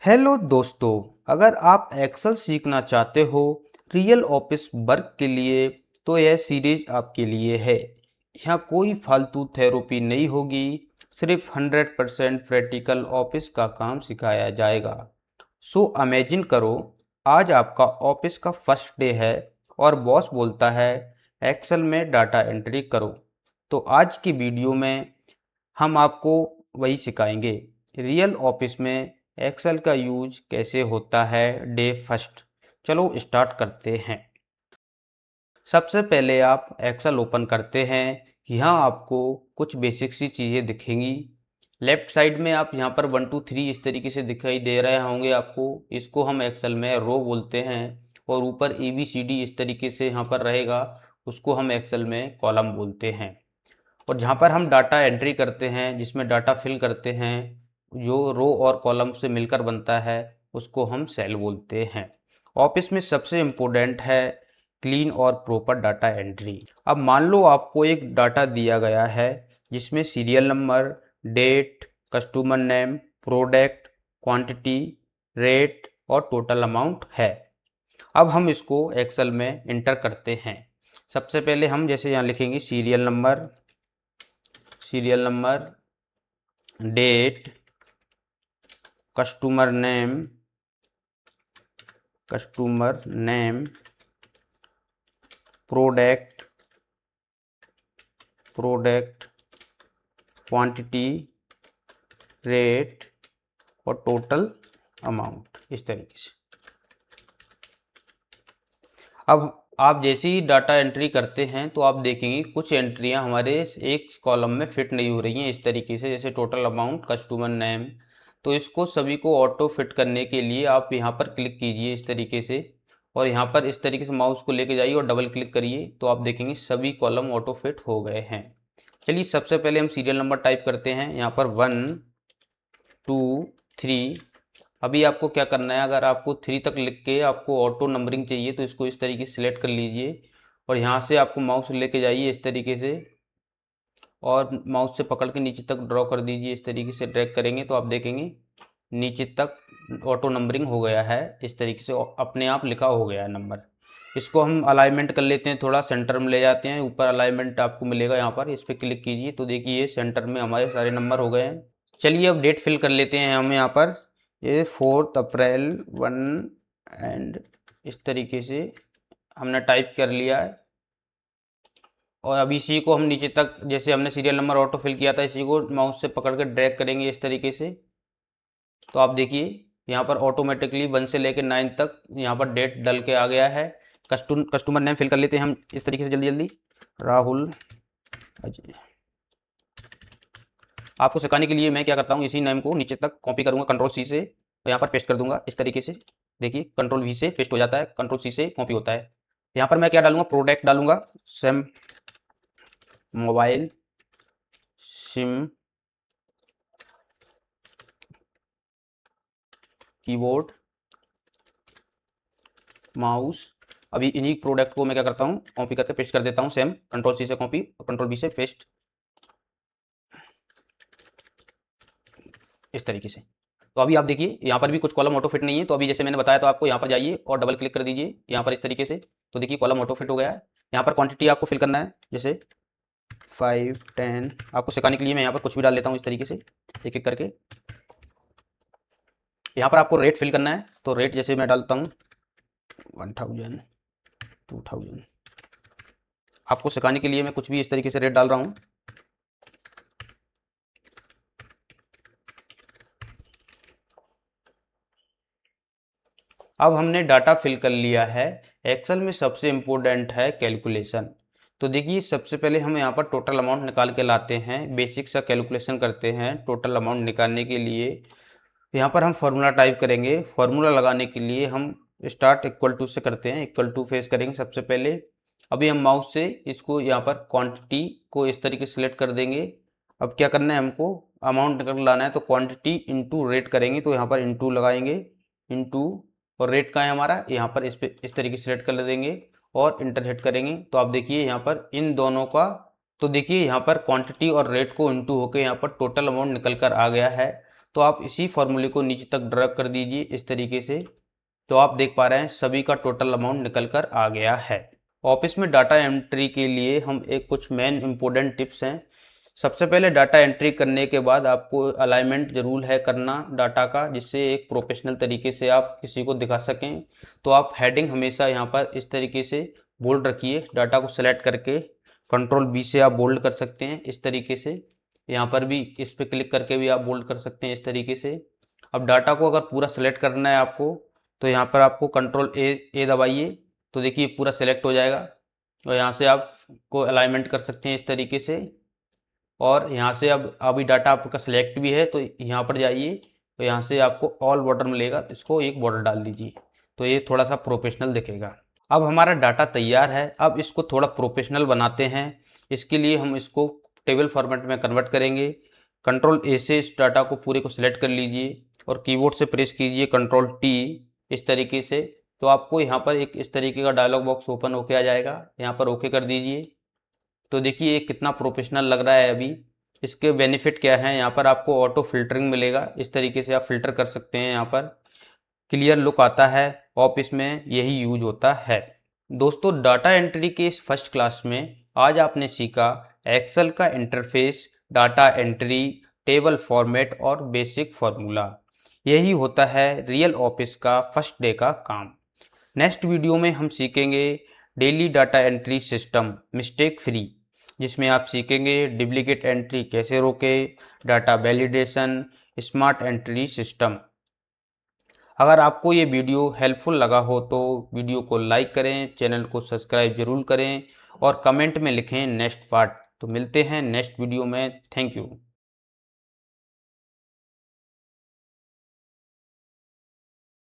Hello दोस्तों, अगर आप एक्सेल सीखना चाहते हो रियल ऑफिस वर्क के लिए तो यह सीरीज आपके लिए है। यहाँ कोई फालतू थेरेपी नहीं होगी, सिर्फ 100% प्रैक्टिकल ऑफिस का काम सिखाया जाएगा। सो इमेजिन करो, आज आपका ऑफिस का फर्स्ट डे है और बॉस बोलता है एक्सेल में डाटा एंट्री करो। तो आज की वीडियो में हम आपको वही सिखाएंगे, रियल ऑफिस में एक्सेल का यूज कैसे होता है डे फर्स्ट। चलो स्टार्ट करते हैं। सबसे पहले आप एक्सेल ओपन करते हैं। यहाँ आपको कुछ बेसिक सी चीज़ें दिखेंगी। लेफ्ट साइड में आप यहाँ पर 1 2 3 इस तरीके से दिखाई दे रहे होंगे आपको। इसको हम एक्सेल में रो बोलते हैं। और ऊपर ABCD इस तरीके से यहाँ पर रहेगा, उसको हम एक्सेल में कॉलम बोलते हैं। और जहाँ पर हम डाटा एंट्री करते हैं, जिसमें डाटा फिल करते हैं, जो रो और कॉलम से मिलकर बनता है, उसको हम सेल बोलते हैं। ऑफिस में सबसे इम्पोर्टेंट है क्लीन और प्रॉपर डाटा एंट्री। अब मान लो आपको एक डाटा दिया गया है जिसमें serial number, date, customer name, product, quantity, rate और टोटल अमाउंट है। अब हम इसको एक्सेल में इंटर करते हैं। सबसे पहले हम जैसे यहाँ लिखेंगे serial number, date, customer name, product, quantity, rate और टोटल अमाउंट, इस तरीके से। अब आप जैसे ही डाटा एंट्री करते हैं तो आप देखेंगे कुछ एंट्रियां हमारे एक कॉलम में फिट नहीं हो रही हैं इस तरीके से, जैसे टोटल अमाउंट, कस्टमर नेम। तो इसको सभी को ऑटो फिट करने के लिए आप यहाँ पर क्लिक कीजिए इस तरीके से, और यहाँ पर इस तरीके से माउस को लेके जाइए और डबल क्लिक करिए, तो आप देखेंगे सभी कॉलम ऑटो फिट हो गए हैं। चलिए सबसे पहले हम सीरियल नंबर टाइप करते हैं, यहाँ पर 1 2 3। अभी आपको क्या करना है, अगर आपको 3 तक लिख के आपको ऑटो नंबरिंग चाहिए तो इसको इस तरीके से सिलेक्ट कर लीजिए और यहाँ से आपको माउस लेके जाइए इस तरीके से, और माउस से पकड़ के नीचे तक ड्रॉ कर दीजिए। इस तरीके से ड्रैग करेंगे तो आप देखेंगे नीचे तक ऑटो नंबरिंग हो गया है, इस तरीके से अपने आप लिखा हो गया है नंबर। इसको हम अलाइनमेंट कर लेते हैं, थोड़ा सेंटर में ले जाते हैं। ऊपर अलाइनमेंट आपको मिलेगा, यहाँ पर इस पर क्लिक कीजिए तो देखिए ये सेंटर में हमारे सारे नंबर हो गए हैं। चलिए अब डेट फिल कर लेते हैं हम यहाँ पर, ये 4 अप्रैल 1 एंड इस तरीके से हमने टाइप कर लिया है। और अब इसी को हम नीचे तक, जैसे हमने सीरियल नंबर ऑटो फिल किया था, इसी को माउस से पकड़ कर ड्रैग करेंगे इस तरीके से। तो आप देखिए यहाँ पर ऑटोमेटिकली 1 से लेकर 9 तक यहाँ पर डेट डल के आ गया है। कस्टमर नेम फिल कर लेते हैं हम इस तरीके से जल्दी जल्दी, राहुल अजय। आपको सिखाने के लिए मैं क्या करता हूँ, इसी नेम को नीचे तक कॉपी करूँगा कंट्रोल C से, और यहाँ पर पेस्ट कर दूंगा इस तरीके से। देखिए कंट्रोल V से पेस्ट हो जाता है, कंट्रोल C से कॉपी होता है। यहाँ पर मैं क्या डालूंगा, प्रोडक्ट डालूंगा, Sam mobile, SIM, keyboard, mouse. अभी इन्हीं प्रोडक्ट को मैं क्या करता हूँ, कॉपी करके पेस्ट कर देता हूँ, सेम कंट्रोल C से कॉपी और कंट्रोल V से पेस्ट, इस तरीके से। तो अभी आप देखिए यहाँ पर भी कुछ कॉलम ऑटो फिट नहीं है, तो अभी जैसे मैंने बताया तो आपको यहाँ पर जाइए और डबल क्लिक कर दीजिए यहाँ पर इस तरीके से, तो देखिए कॉलम ऑटो फिट हो गया है। यहाँ पर क्वांटिटी आपको फिल करना है, जैसे 5 10। आपको सिखाने के लिए मैं यहाँ पर कुछ भी डाल लेता हूँ इस तरीके से एक एक करके। यहाँ पर आपको रेट फिल करना है, तो रेट जैसे मैं डालता हूँ 1000 2000। आपको सिखाने के लिए मैं कुछ भी इस तरीके से रेट डाल रहा हूँ। अब हमने डाटा फिल कर लिया है। एक्सेल में सबसे इम्पोर्टेंट है कैलकुलेशन। तो देखिए सबसे पहले हम यहाँ पर टोटल अमाउंट निकाल के लाते हैं, बेसिक सा कैलकुलेशन करते हैं। टोटल अमाउंट निकालने के लिए यहाँ पर हम फार्मूला टाइप करेंगे। फार्मूला लगाने के लिए हम स्टार्ट इक्वल टू से करते हैं, इक्वल टू फेस करेंगे सबसे पहले। अभी हम माउस से इसको यहाँ पर क्वांटिटी को इस तरीके से सिलेक्ट कर देंगे। अब क्या करना है, हमको अमाउंट निकल लाना है, तो क्वांटिटी इंटू रेट करेंगे, तो यहाँ पर इंटू लगाएंगे, इंटू, और रेट का है हमारा यहाँ पर, इस पे इस तरीके से सिलेक्ट कर देंगे और इंटर हिट करेंगे। तो आप देखिए यहाँ पर इन दोनों का, तो देखिए यहाँ पर क्वांटिटी और रेट को इंटू होकर यहाँ पर टोटल अमाउंट निकल कर आ गया है। तो आप इसी फॉर्मूले को नीचे तक ड्रैग कर दीजिए इस तरीके से। तो आप देख पा रहे हैं सभी का टोटल अमाउंट निकल कर आ गया है। ऑफिस में डाटा एंट्री के लिए हम एक कुछ मेन इंपॉर्टेंट टिप्स हैं। सबसे पहले डाटा एंट्री करने के बाद आपको अलाइनमेंट जरूर है करना डाटा का, जिससे एक प्रोफेशनल तरीके से आप किसी को दिखा सकें। तो आप हेडिंग हमेशा यहाँ पर इस तरीके से बोल्ड रखिए। डाटा को सेलेक्ट करके कंट्रोल बी से आप बोल्ड कर सकते हैं इस तरीके से। यहाँ पर भी इस पर क्लिक करके भी आप बोल्ड कर सकते हैं इस तरीके से। अब डाटा को अगर पूरा सेलेक्ट करना है आपको, तो यहाँ पर आपको कंट्रोल ए दबाइए, तो देखिए पूरा सेलेक्ट हो जाएगा। और यहाँ से आप को अलाइनमेंट कर सकते हैं इस तरीके से। और यहाँ से अब अभी डाटा आपका सेलेक्ट भी है, तो यहाँ पर जाइए, तो यहाँ से आपको ऑल बॉर्डर मिलेगा, तो इसको एक बॉर्डर डाल दीजिए, तो ये थोड़ा सा प्रोफेशनल दिखेगा। अब हमारा डाटा तैयार है। अब इसको थोड़ा प्रोफेशनल बनाते हैं। इसके लिए हम इसको टेबल फॉर्मेट में कन्वर्ट करेंगे। कंट्रोल ए से इस डाटा को पूरे को सिलेक्ट कर लीजिए और कीबोर्ड से प्रेस कीजिए कंट्रोल टी इस तरीके से। तो आपको यहाँ पर एक इस तरीके का डायलॉग बॉक्स ओपन होके आ जाएगा। यहाँ पर ओके कर दीजिए। तो देखिए ये कितना प्रोफेशनल लग रहा है अभी। इसके बेनिफिट क्या है, यहाँ पर आपको ऑटो फिल्टरिंग मिलेगा। इस तरीके से आप फिल्टर कर सकते हैं। यहाँ पर क्लियर लुक आता है। ऑफिस में यही यूज होता है। दोस्तों, डाटा एंट्री के इस फर्स्ट क्लास में आज आपने सीखा एक्सेल का interface, data entry, table format और बेसिक फार्मूला। यही होता है रियल ऑफिस का फर्स्ट डे का काम। नेक्स्ट वीडियो में हम सीखेंगे daily data entry system mistake free, जिसमें आप सीखेंगे डुप्लीकेट एंट्री कैसे रोके, data validation, smart entry system. अगर आपको ये वीडियो हेल्पफुल लगा हो तो वीडियो को लाइक करें, चैनल को सब्सक्राइब जरूर करें और कमेंट में लिखें नेक्स्ट पार्ट। तो मिलते हैं नेक्स्ट वीडियो में। Thank you.